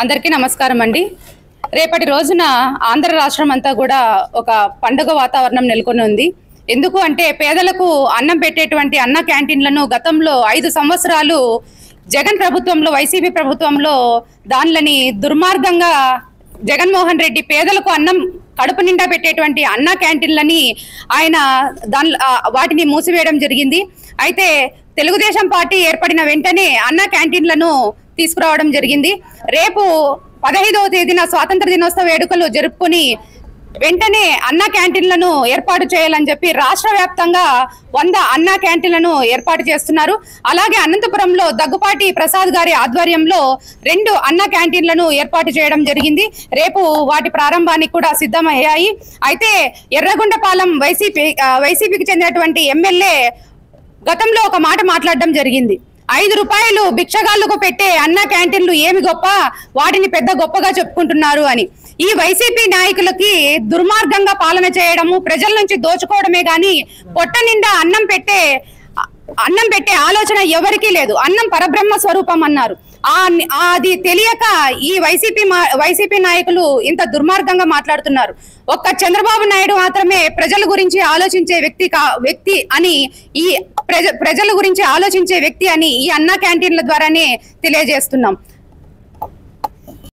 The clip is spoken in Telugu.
అందరికీ నమస్కారం అండి. రేపటి రోజున ఆంధ్ర రాష్ట్రం అంతా కూడా ఒక పండుగ వాతావరణం నెలకొని ఉంది. ఎందుకు అంటే పేదలకు అన్నం పెట్టేటువంటి అన్న క్యాంటీన్లను గతంలో 5 సంవత్సరాలు జగన్ ప్రభుత్వంలో వైసీపీ ప్రభుత్వంలో దానిని దుర్మార్గంగా జగన్మోహన్ రెడ్డి పేదలకు అన్నం కడుపు నిండా పెట్టేటువంటి అన్న క్యాంటీన్లని ఆయన వాటిని మూసివేయడం జరిగింది. అయితే తెలుగుదేశం పార్టీ ఏర్పడిన వెంటనే అన్న క్యాంటీన్లను తీసుకురావడం జరిగింది. రేపు 15వ తేదీన స్వాతంత్ర దినోత్సవ వేడుకలు జరుపుకొని వెంటనే అన్న క్యాంటీన్లను ఏర్పాటు చేయాలని చెప్పి రాష్ట్ర వ్యాప్తంగా 100 అన్న క్యాంటీన్లను ఏర్పాటు చేస్తున్నారు. అలాగే అనంతపురంలో దగ్గుపాటి ప్రసాద్ గారి ఆధ్వర్యంలో 2 అన్న క్యాంటీన్లను ఏర్పాటు చేయడం జరిగింది. రేపు వాటి ప్రారంభానికి కూడా సిద్ధమయ్యాయి. అయితే ఎర్రగొండపాలెం వైసీపీకి చెందినటువంటి ఎమ్మెల్యే గతంలో ఒక మాట మాట్లాడడం జరిగింది. 5 రూపాయలు భిక్షగాళ్లకు పెట్టే అన్న క్యాంటీన్లు ఏమి గొప్ప, వాటిని పెద్ద గొప్పగా చెప్పుకుంటున్నారు అని. ఈ వైసీపీ నాయకులకి దుర్మార్గంగా పాలన చేయడము, ప్రజల నుంచి దోచుకోవడమే గాని పొట్ట నిండా అన్నం పెట్టే ఆలోచన ఎవరికీ లేదు. అన్నం పరబ్రహ్మ స్వరూపం అన్నారు. అది తెలియక ఈ వైసీపీ నాయకులు ఇంత దుర్మార్గంగా మాట్లాడుతున్నారు. ఒక్క చంద్రబాబు నాయుడు మాత్రమే ప్రజల గురించి ఆలోచించే వ్యక్తి అని ప్రజల గురించి ఆలోచించే వ్యక్తి అని ఈ అన్న క్యాంటీన్ల ద్వారానే తెలియజేస్తున్నాం.